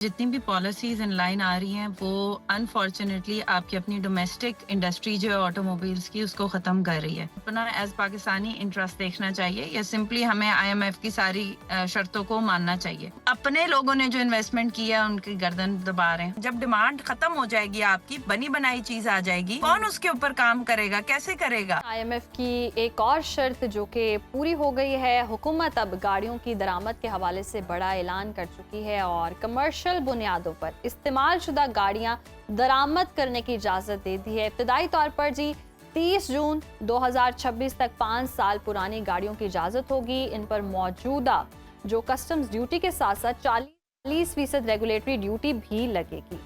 जितनी भी policies in line आ रही हैं वो अनफॉर्चुनेटली आपकी अपनी डोमेस्टिक इंडस्ट्री जो है ऑटोमोबाइल्स की उसको ख़त्म कर रही है। अपना एज पाकिस्तानी इंटरेस्ट देखना चाहिए या सिंपली हमें आईएमएफ की सारी शर्तों को मानना चाहिए। अपने लोगों ने जो इन्वेस्टमेंट किया है उनकी गर्दन दबा रहे हैं। जब डिमांड खत्म हो जाएगी, आपकी बनी बनाई चीज आ जाएगी, कौन उसके ऊपर काम करेगा, कैसे करेगा? आईएमएफ की एक और शर्त जो कि पूरी हो गई है। हुकूमत अब गाड़ियों की दरामद के हवाले से बड़ा ऐलान कर चुकी है और कमर्शियल बुनियादों पर इस्तेमाल शुदा गाड़ियां दरामद करने की इजाज़त दे दी है। इब्तदाई तौर पर 30 जून 2026 तक 5 साल पुरानी गाड़ियों की इजाज़त होगी। इन पर मौजूदा जो कस्टम्स ड्यूटी के साथ साथ 40% रेगुलेटरी ड्यूटी भी लगेगी।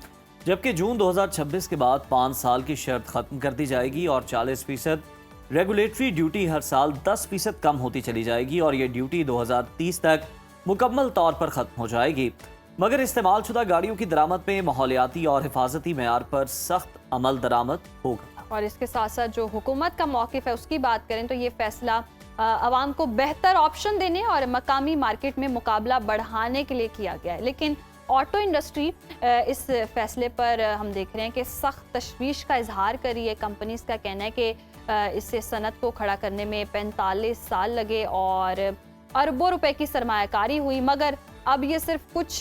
जबकि जून 2026 के बाद 5 साल की शर्त खत्म कर दी जाएगी और 40% रेगुलेटरी ड्यूटी हर साल 10% कम होती चली जाएगी और ये ड्यूटी 2030 तक मुकम्मल तौर पर खत्म हो जाएगी। मगर इस्तेमाल शुदा गाड़ियों की दरामद में माहौलियाती और हिफाजती मेयार पर सख्त अमल दरामद होगा। और इसके साथ साथ जो हुकूमत का मौक़िफ़ है उसकी बात करें तो ये फैसला आवाम को बेहतर ऑप्शन देने और मकामी मार्केट में मुकाबला बढ़ाने के लिए किया गया है। लेकिन ऑटो इंडस्ट्री इस फैसले पर हम देख रहे हैं कि सख्त तशवीश का इजहार कर रही है। कंपनीज का कहना है कि इससे सनत को खड़ा करने में 45 साल लगे और अरबों रुपए की सरमायाकारी हुई, मगर अब ये सिर्फ कुछ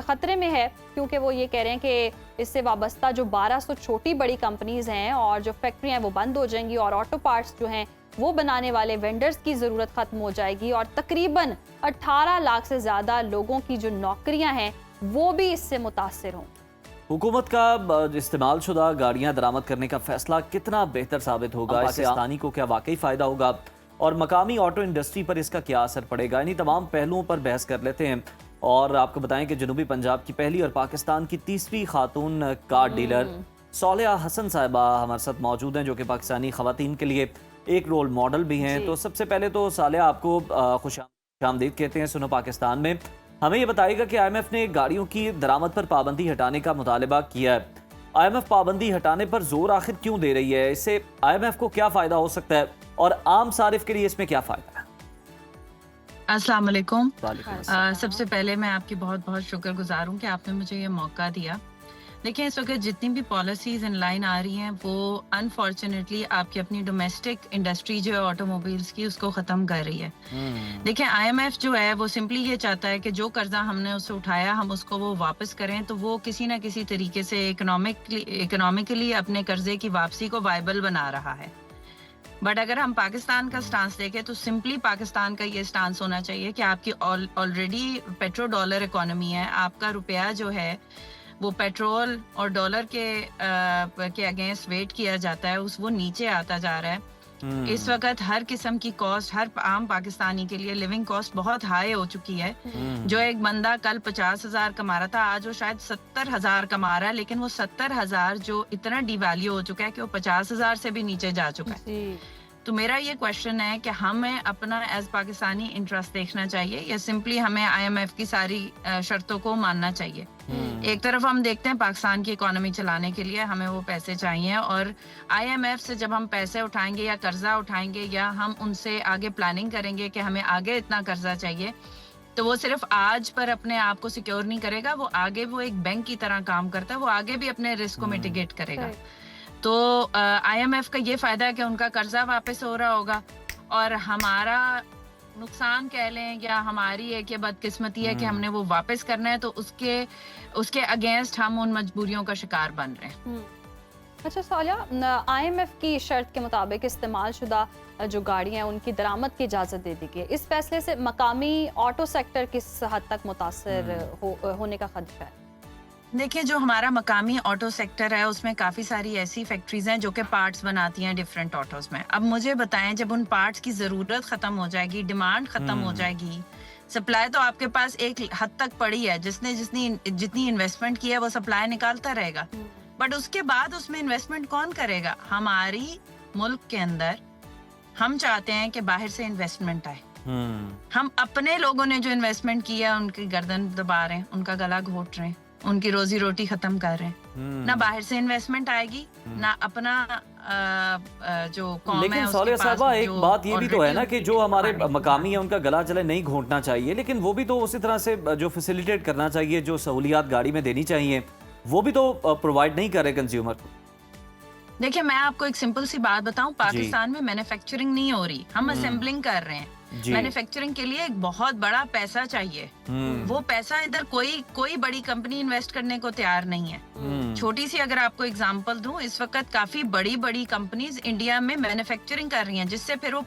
खतरे में है, क्योंकि वो ये कह रहे हैं कि इससे वाबस्ता जो 1200 छोटी बड़ी कंपनीज हैं और जो फैक्ट्रियां हैं वो बंद हो जाएंगी और ऑटो पार्ट्स जो हैं वो बनाने वाले वेंडर्स की ज़रूरत ख़त्म हो जाएगी और तकरीबन 18 लाख से ज़्यादा लोगों की जो नौकरियां हैं वो भी इससे मुतासिर हों। हुकूमत का इस्तेमाल शुदा गाड़ियां दरामद करने का फैसला कितना बेहतर साबित होगा, पाकिस्तानी को क्या वाकई फ़ायदा होगा और मकामी ऑटो इंडस्ट्री पर इसका क्या असर पड़ेगा, इन्हीं तमाम पहलुओं पर बहस कर लेते हैं। और आपको बताएं कि जनूबी पंजाब की पहली और पाकिस्तान की तीसरी खातून कार डीलर सौलिया हसन साहिबा हमारे साथ मौजूद हैं, जो कि पाकिस्तानी खवातीन के लिए एक रोल मॉडल भी हैं। तो सबसे पहले तो सालिया, आपको खुशामदीद कहते हैं सुनो पाकिस्तान में। हमें ये बताइएगा कि आईएमएफ ने गाड़ियों की दरामद पर पाबंदी हटाने का मुतालबा किया है। आईएमएफ पाबंदी हटाने पर जोर आखिर क्यों दे रही है? इससे आईएमएफ को क्या फायदा हो सकता है और आम सारिफ के लिए इसमें क्या फायदा है? अस्सलाम वालेकुम। सबसे पहले मैं आपकी बहुत बहुत शुक्रगुजार हूँ कि आपने मुझे ये मौका दिया। देखिए, इस वक्त जितनी भी पॉलिसीज इन लाइन आ रही हैं वो अनफॉर्चुनेटली आपकी अपनी डोमेस्टिक इंडस्ट्री जो है ऑटोमोबाइल्स की उसको ख़त्म कर रही है। देखिए, आईएमएफ जो है वो सिंपली ये चाहता है कि जो कर्जा हमने उससे उठाया हम उसको वो वापस करें, तो वो किसी ना किसी तरीके से इकोनॉमिकली अपने कर्जे की वापसी को वायबल बना रहा है। बट अगर हम पाकिस्तान का स्टांस देखें तो सिंपली पाकिस्तान का ये स्टांस होना चाहिए कि आपकी ऑलरेडी पेट्रो डॉलर इकोनॉमी है। आपका रुपया जो है वो पेट्रोल और डॉलर के अगेंस्ट वेट किया जाता है, वो नीचे आता जा रहा है। इस वक्त हर किस्म की कॉस्ट हर आम पाकिस्तानी के लिए लिविंग कॉस्ट बहुत हाई हो चुकी है। जो एक बंदा कल 50,000 कमा रहा था, आज वो शायद 70,000 कमा रहा है, लेकिन वो 70,000 जो इतना डिवैल्यू हो चुका है कि वो 50,000 से भी नीचे जा चुका है। तो मेरा ये क्वेश्चन है कि हमें अपना एज पाकिस्तानी इंटरेस्ट देखना चाहिए या सिंपली हमें आईएमएफ की सारी शर्तों को मानना चाहिए। एक तरफ हम देखते हैं पाकिस्तान की इकोनॉमी चलाने के लिए हमें वो पैसे चाहिए और आईएमएफ से जब हम पैसे उठाएंगे या कर्जा उठाएंगे या हम उनसे आगे प्लानिंग करेंगे कि हमें आगे इतना कर्जा चाहिए, तो वो सिर्फ आज पर अपने आप को सिक्योर नहीं करेगा, वो आगे वो एक बैंक की तरह काम करता है, वो आगे भी अपने रिस्क को मिटिगेट करेगा। तो आईएमएफ का ये फायदा है कि उनका कर्जा वापस हो रहा होगा और हमारा नुकसान कह लें या हमारी एक ये बदकिस्मती है कि हमने वो वापस करना है, तो उसके अगेंस्ट हम उन मजबूरियों का शिकार बन रहे हैं। अच्छा सौलिया, आईएमएफ की शर्त के मुताबिक इस्तेमाल शुदा जो गाड़ियां हैं उनकी दरामद की इजाज़त दे दी गई है। इस फैसले से मकामी ऑटो सेक्टर किस हद तक मुतासर होने का खदशा है? देखिए, जो हमारा मकामी ऑटो सेक्टर है उसमें काफ़ी सारी ऐसी फैक्ट्रीज हैं जो कि पार्ट्स बनाती हैं डिफरेंट ऑटोज में। अब मुझे बताएं, जब उन पार्ट्स की ज़रूरत ख़त्म हो जाएगी, डिमांड ख़त्म हो जाएगी, सप्लाई तो आपके पास एक हद तक पड़ी है, जितनी इन्वेस्टमेंट की है वो सप्लाई निकालता रहेगा, बट उसके बाद उसमें इन्वेस्टमेंट कौन करेगा? हमारी मुल्क के अंदर हम चाहते हैं कि बाहर से इन्वेस्टमेंट आए। हम अपने लोगों ने जो इन्वेस्टमेंट किया है उनकी गर्दन दबा रहे हैं, उनका गला घोट रहे हैं, उनकी रोजी रोटी खत्म कर रहे हैं। ना बाहर से इन्वेस्टमेंट आएगी, ना अपना जो कौम है लेकिन उसके सालिया पास साहबा एक जो बात ये भी तो है already ना कि उनकी जो हमारे requirement मकामी है। है उनका गला चले नहीं घोंटना चाहिए, लेकिन वो भी तो उसी तरह से जो फैसिलिटेट करना चाहिए, जो सहूलियात गाड़ी में देनी चाहिए, वो भी तो प्रोवाइड नहीं कर रहे कंज्यूमर को। देखिए मैं आपको एक सिंपल सी बात बताऊं, पाकिस्तान में मैन्युफैक्चरिंग नहीं हो रही, हम असेंबलिंग कर रहे हैं। जी। मैन्युफैक्चरिंग के लिए एक बहुत बड़ा पैसा चाहिए, वो पैसा इधर कोई बड़ी कंपनी इन्वेस्ट करने को तैयार नहीं है। छोटी सी अगर आपको एग्जांपल दूं, इस वक्त काफी बड़ी कंपनीज इंडिया में मैन्युफैक्चरिंग कर रही हैं, जिससे फिर वो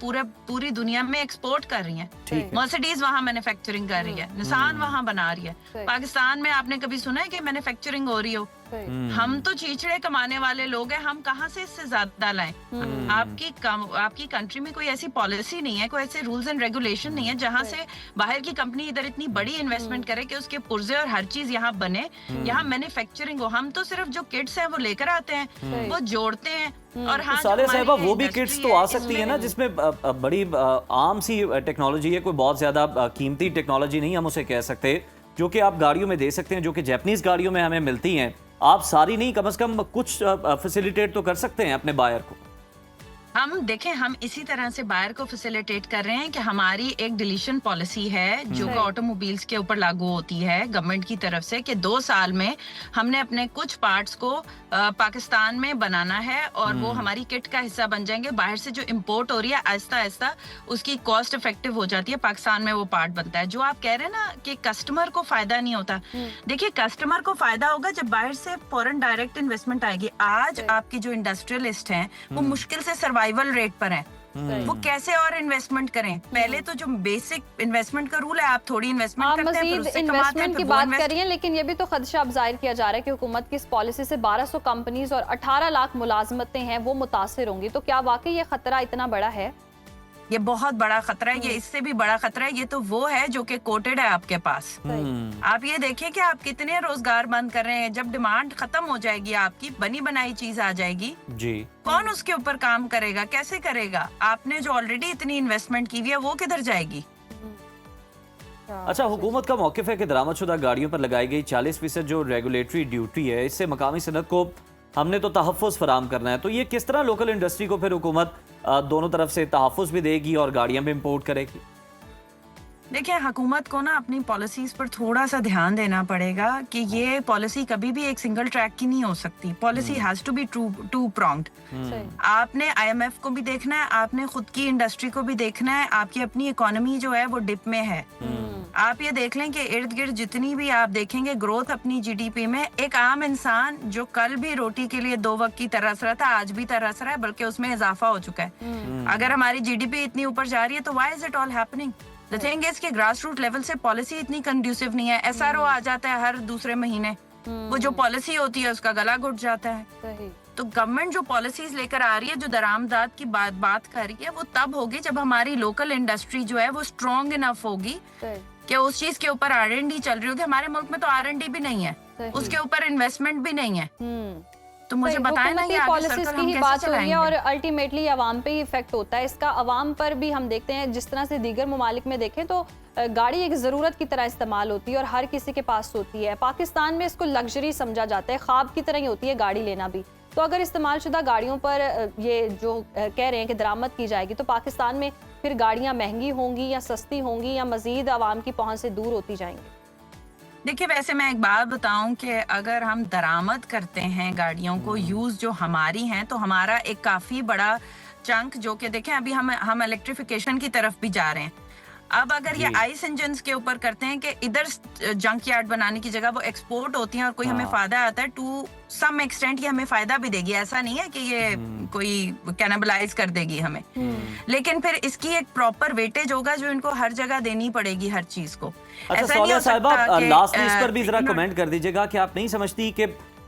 पूरी दुनिया में एक्सपोर्ट कर रही हैं। ठीक है। मर्सिडीज वहाँ मैन्युफैक्चरिंग कर रही है, निसान वहाँ बना रही है। पाकिस्तान में आपने कभी सुना है कि मैन्युफैक्चरिंग हो रही हो? हम तो चीचड़े कमाने वाले लोग हैं, हम कहाँ से इससे ज्यादा लाएं? आपकी कंट्री में कोई ऐसी पॉलिसी नहीं है, कोई ऐसे रूल्स एंड रेगुलेशन नहीं है जहाँ से बाहर की कंपनी इधर इतनी बड़ी इन्वेस्टमेंट करे कि उसके पुर्जे और हर चीज यहाँ बने, यहाँ मैन्युफैक्चरिंग हो। हम तो सिर्फ जो किट्स हैं वो लेकर आते हैं, वो जोड़ते हैं। और हाँ, साले साहिबा वो भी industry किट्स तो आ है, सकती है इसमें ना जिसमें बड़ी आम सी टेक्नोलॉजी है, कोई बहुत ज्यादा कीमती टेक्नोलॉजी नहीं हम उसे कह सकते, जो कि आप गाड़ियों में दे सकते हैं, जो कि जापानीज गाड़ियों में हमें मिलती हैं। आप सारी नहीं, कम से कम कुछ फैसिलिटेट तो कर सकते हैं अपने बायर को। हम देखें, हम इसी तरह से बायर को फैसिलिटेट कर रहे हैं कि हमारी एक डिलीशन पॉलिसी है जो कि ऑटोमोबाइल्स के ऊपर लागू होती है गवर्नमेंट की तरफ से, कि 2 साल में हमने अपने कुछ पार्ट्स को पाकिस्तान में बनाना है और वो हमारी किट का हिस्सा बन जाएंगे। बाहर से जो इंपोर्ट हो रही है आहिस्ता आहिस्ता उसकी कॉस्ट इफेक्टिव हो जाती है, पाकिस्तान में वो पार्ट बनता है। जो आप कह रहे हैं ना कि कस्टमर को फायदा नहीं होता, देखिए कस्टमर को फायदा होगा जब बाहर से फॉरेन डायरेक्ट इन्वेस्टमेंट आएगी। आज आपकी जो इंडस्ट्रियलिस्ट हैं वो मुश्किल से सर्वाइवल रेट पर हैं, वो कैसे और इन्वेस्टमेंट करें? पहले तो जो बेसिक इन्वेस्टमेंट का रूल है, आप थोड़ी इन्वेस्टमेंट आप करते हैं फिर मजीद उससे कमाते हैं, इन्वेस्टमेंट की फिर वो बात invest- कर रही हैं, लेकिन ये भी तो खदशा अब जाहिर किया जा रहा है कि हुकूमत की इस पॉलिसी से 1200 कंपनीज और 18 लाख मुलाजमतें हैं वो मुतासिर होंगी। तो क्या वाकई ये खतरा इतना बड़ा है? ये बहुत बड़ा खतरा है, ये इससे भी बड़ा खतरा है। ये तो वो है जो कि कोटेड है आपके पास। आप ये देखें कि आप कितने रोजगार बंद कर रहे हैं। जब डिमांड खत्म हो जाएगी, आपकी बनी बनाई चीज आ जाएगी, जी, कौन उसके ऊपर काम करेगा? कैसे करेगा? आपने जो ऑलरेडी इतनी इन्वेस्टमेंट की हुई है वो किधर जाएगी? अच्छा, हुकूमत का मौक़िफ़ है कि दरामदशुदा गाड़ियों पर लगाई गई 40% जो रेगुलेटरी ड्यूटी है, इससे मकामी सनत को हमने तो तहफ़्फ़ुज़ फराम करना है। तो ये किस तरह लोकल इंडस्ट्री को फिर हुकूमत दोनों तरफ से तहफ़्फ़ुज़ भी देगी और गाड़ियाँ भी इम्पोर्ट करेगी? देखिए, हुकूमत को ना अपनी पॉलिसीज पर थोड़ा सा ध्यान देना पड़ेगा कि ये पॉलिसी कभी भी एक सिंगल ट्रैक की नहीं हो सकती। Policy has to be two pronged. आपने IMF को भी देखना है, आपने खुद की इंडस्ट्री को भी देखना है, आपकी अपनी इकोनॉमी जो है वो डिप में है। आप ये देख लें कि इर्द गिर्द जितनी भी आप देखेंगे ग्रोथ अपनी GDP में, एक आम इंसान जो कल भी रोटी के लिए 2 वक्त की तरस रहा था, आज भी तरस रहा है, बल्कि उसमें इजाफा हो चुका है। अगर हमारी GDP इतनी ऊपर जा रही है तो why is it all happening? The thing is कि ग्रास रूट लेवल से पॉलिसी इतनी कंड्यूसिव नहीं है। SRO आ जाता है हर दूसरे महीने, वो जो पॉलिसी होती है उसका गला घुट जाता है। तो गवर्नमेंट जो पॉलिसीज लेकर आ रही है, जो दरामदाद की बात कर रही है, वो तब होगी जब हमारी लोकल इंडस्ट्री जो है वो स्ट्रॉन्ग इनफ होगी कि उस चीज के ऊपर R&D चल रही होगी। हमारे मुल्क में तो R&D भी नहीं है, उसके ऊपर इन्वेस्टमेंट भी नहीं है। तो मुझे बताएं ना कि पॉलिसीज की ही बात हो रही है और अल्टीमेटली अवाम पे ही इफेक्ट होता है इसका। अवाम पर भी हम देखते हैं, जिस तरह से दीगर ममालिक में देखें तो गाड़ी एक ज़रूरत की तरह इस्तेमाल होती है और हर किसी के पास होती है। पाकिस्तान में इसको लग्जरी समझा जाता है, ख्वाब की तरह ही होती है गाड़ी लेना भी। तो अगर इस्तेमाल शुदा गाड़ियों पर ये जो कह रहे हैं कि दरामद की जाएगी, तो पाकिस्तान में फिर गाड़ियाँ महंगी होंगी या सस्ती होंगी या मजीद आवाम की पहुँच से दूर होती जाएंगी? देखिए, वैसे मैं एक बात बताऊं कि अगर हम दरामद करते हैं गाड़ियों को, यूज जो हमारी हैं, तो हमारा एक काफी बड़ा चंक, जो कि देखें अभी हम इलेक्ट्रिफिकेशन की तरफ भी जा रहे हैं। अब अगर ये आइस इंजन्स के ऊपर करते हैं कि इधर जंक यार्ड बनाने की जगह वो एक्सपोर्ट होती हैं और कोई हमें फायदा आता है, टू सम एक्सटेंट ये हमें फायदा भी देगी। ऐसा नहीं है कि ये कोई कैनिबलाइज कर देगी हमें, लेकिन फिर इसकी एक प्रॉपर वेटेज होगा जो इनको हर जगह देनी पड़ेगी हर चीज को। अच्छा सालिया साहिबा, लास्ट में इस पर भी जरा कमेंट कर दीजिएगा कि आप नहीं समझती कि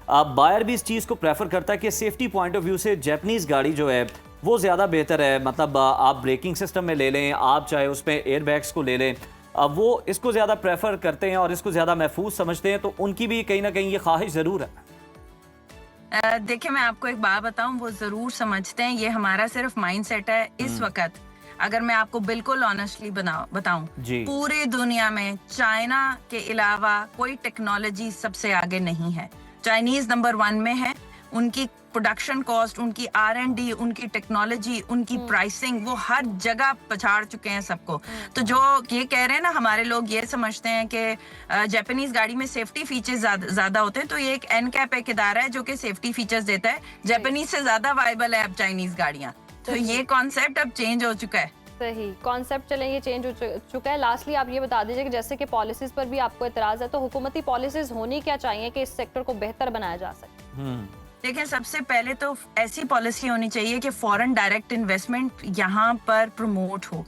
बायर भी इस चीज को प्रेफर करता है कि सेफ्टी पॉइंट ऑफ व्यू से जापानीज गाड़ी जो है वो ज़्यादा बेहतर है? मतलब आप ब्रेकिंग सिस्टम में ले लें, आप चाहे उसमें एयर बैग्स को ले लें, वो इसको ज़्यादा प्रेफर करते हैं और इसको ज़्यादा महफूज समझते हैं, तो उनकी भी कहीं ना कहीं ये ख्वाहिश ज़रूर है। देखिए, मैं आपको एक बात बताऊं, वो ज़रूर समझते हैं, ये हमारा सिर्फ माइंडसेट है इस वक्त। अगर मैं आपको बिल्कुल ऑनेस्टली बताऊं, पूरी दुनिया में चाइना के अलावा कोई टेक्नोलॉजी सबसे आगे नहीं है। चाइनीज नंबर 1 में है, उनकी प्रोडक्शन कॉस्ट, उनकी R&D, उनकी टेक्नोलॉजी, उनकी प्राइसिंग, वो हर जगह पछाड़ चुके हैं सबको। तो जो ये कह रहे हैं ना, हमारे लोग ये समझते हैं कि जापानीज गाड़ी में सेफ्टी फीचर्स ज्यादा होते हैं, तो ये एक NCAP एक इदारा है जो कि सेफ्टी फीचर्स देता है। जापानीज से ज्यादा वायबल है अब चाइनीज गाड़ियां, तो ये कॉन्सेप्ट अब चेंज हो चुका है। सही कॉन्सेप्ट चलें, ये चेंज हो चुका है। लास्टली आप ये बता दीजिए कि जैसे कि पॉलिसीज पर भी आपको एतराज है, तो हुकूमती पॉलिसीज होनी क्या चाहिए कि इस सेक्टर को बेहतर बनाया जा सके? देखिए, सबसे पहले तो ऐसी पॉलिसी होनी चाहिए कि फॉरेन डायरेक्ट इन्वेस्टमेंट यहाँ पर प्रमोट हो,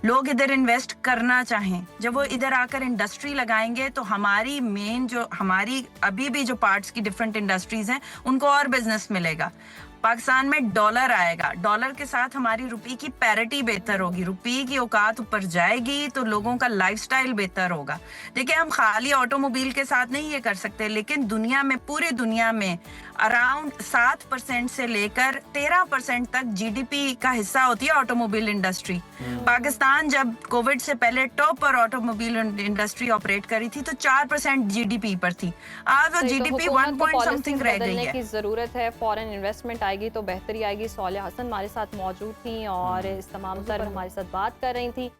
लोग इधर इन्वेस्ट करना चाहें। जब वो इधर आकर इंडस्ट्री लगाएंगे तो हमारी मेन जो हमारी अभी भी जो पार्ट्स की डिफरेंट इंडस्ट्रीज हैं उनको और बिजनेस मिलेगा। पाकिस्तान में डॉलर आएगा, डॉलर के साथ हमारी रुपये की पैरिटी बेहतर होगी, रुपये की औकात ऊपर जाएगी तो लोगों का लाइफस्टाइल बेहतर होगा। देखिए, हम खाली ऑटोमोबाइल के साथ नहीं ये कर सकते, लेकिन दुनिया में, पूरी दुनिया में अराउंड 7% से लेकर 13% तक GDP का हिस्सा होती है ऑटोमोबाइल इंडस्ट्री। पाकिस्तान जब कोविड से पहले टॉप पर ऑटोमोबाइल इंडस्ट्री ऑपरेट करी थी तो 4% GDP पर थी। आज वो GDP 1 पॉइंट समथिंग रह गई है। की जरूरत है, फॉरेन इन्वेस्टमेंट आएगी तो बेहतरी आएगी। सौलिया हसन हमारे साथ मौजूद थी और इस तमाम तर हमारे साथ बात कर रही थी।